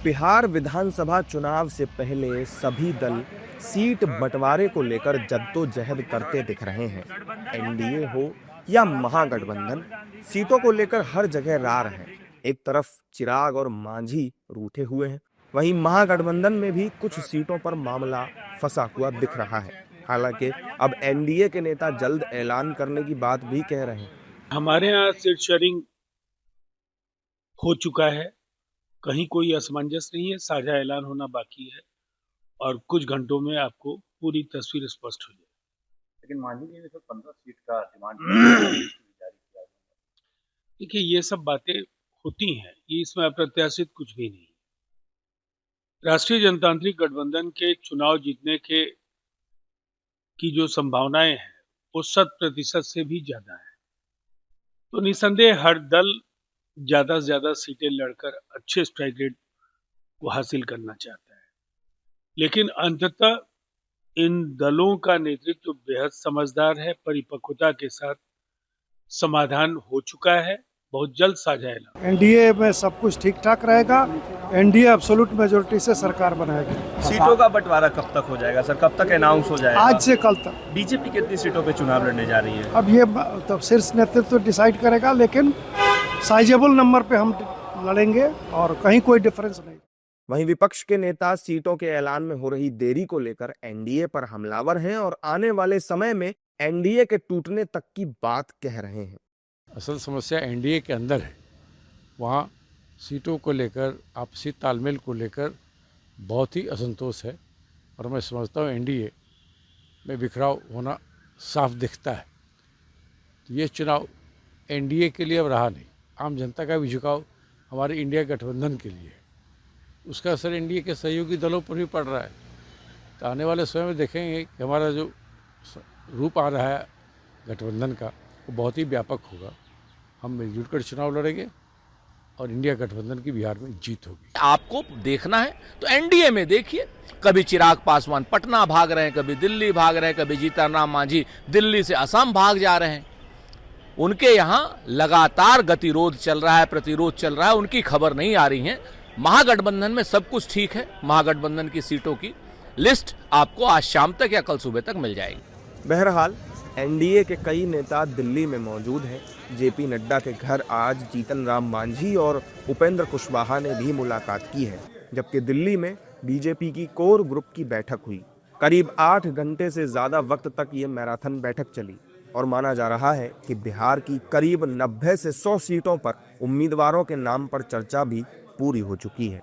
बिहार विधानसभा चुनाव से पहले सभी दल सीट बंटवारे को लेकर जद्दोजहद करते दिख रहे हैं। एनडीए हो या महागठबंधन, सीटों को लेकर हर जगह रार है। एक तरफ चिराग और मांझी रूठे हुए हैं, वहीं महागठबंधन में भी कुछ सीटों पर मामला फंसा हुआ दिख रहा है। हालांकि अब एनडीए के नेता जल्द ऐलान करने की बात भी कह रहे हैं। हमारे यहाँ सीट शेयरिंग हो चुका है, कहीं कोई असमंजस नहीं है, साझा ऐलान होना बाकी है और कुछ घंटों में आपको पूरी तस्वीर स्पष्ट हो जाएगी। लेकिन मांझी जी ने तो 15 सीट का डिमांड जारी किया। देखिए, ये सब बातें होती हैं, ये इसमें अप्रत्याशित कुछ भी नहीं। राष्ट्रीय जनतांत्रिक गठबंधन के चुनाव जीतने की जो संभावनाएं हैं वो 100% से भी ज्यादा है। तो निसंदेह हर दल ज्यादा से ज्यादा सीटें लड़कर अच्छे स्ट्राइक रेट को हासिल करना चाहता है, लेकिन अंततः इन दलों का नेतृत्व बेहद समझदार है, परिपक्वता के साथ समाधान हो चुका है, बहुत जल्द साझा ऐलान। एनडीए में सब कुछ ठीक ठाक रहेगा। एनडीए एब्सोल्यूट मेजोरिटी से सरकार बनाएगी। सीटों का बंटवारा कब तक हो जाएगा सर, कब तक अनाउंस हो जाएगा? आज से कल तक। बीजेपी कितनी सीटों पे चुनाव लड़ने जा रही है? अब ये तो शीर्ष नेतृत्व डिसाइड करेगा, लेकिन साइजेबल नंबर पे हम लड़ेंगे और कहीं कोई डिफरेंस नहीं। वहीं विपक्ष के नेता सीटों के ऐलान में हो रही देरी को लेकर एनडीए पर हमलावर हैं और आने वाले समय में एनडीए के टूटने तक की बात कह रहे हैं। असल समस्या एनडीए के अंदर है, वहाँ सीटों को लेकर, आपसी तालमेल को लेकर बहुत ही असंतोष है और मैं समझता हूँ एनडीए में बिखराव होना साफ दिखता है। तो ये चुनाव एनडीए के लिए अब रहा नहीं, आम जनता का भी झुकाव हमारे इंडिया गठबंधन के लिए, उसका असर एनडीए के सहयोगी दलों पर भी पड़ रहा है। तो आने वाले समय में देखेंगे कि हमारा जो रूप आ रहा है गठबंधन का वो बहुत ही व्यापक होगा। हम मिलजुल कर चुनाव लड़ेंगे और इंडिया गठबंधन की बिहार में जीत होगी। आपको देखना है तो एनडीए में देखिए, कभी चिराग पासवान पटना भाग रहे हैं, कभी दिल्ली भाग रहे हैं, कभी जीतन राम मांझी दिल्ली से असम भाग जा रहे हैं। उनके यहाँ लगातार गतिरोध चल रहा है, प्रतिरोध चल रहा है, उनकी खबर नहीं आ रही है। महागठबंधन में सब कुछ ठीक है। महागठबंधन की सीटों की लिस्ट आपको आज शाम तक या कल सुबह तक मिल जाएगी। बहरहाल एनडीए के कई नेता दिल्ली में मौजूद हैं। जेपी नड्डा के घर आज जीतन राम मांझी और उपेंद्र कुशवाहा ने भी मुलाकात की है, जबकि दिल्ली में बीजेपी की कोर ग्रुप की बैठक हुई। करीब 8 घंटे से ज्यादा वक्त तक ये मैराथन बैठक चली और माना जा रहा है कि बिहार की करीब 90 से 100 सीटों पर उम्मीदवारों के नाम पर चर्चा भी पूरी हो चुकी है।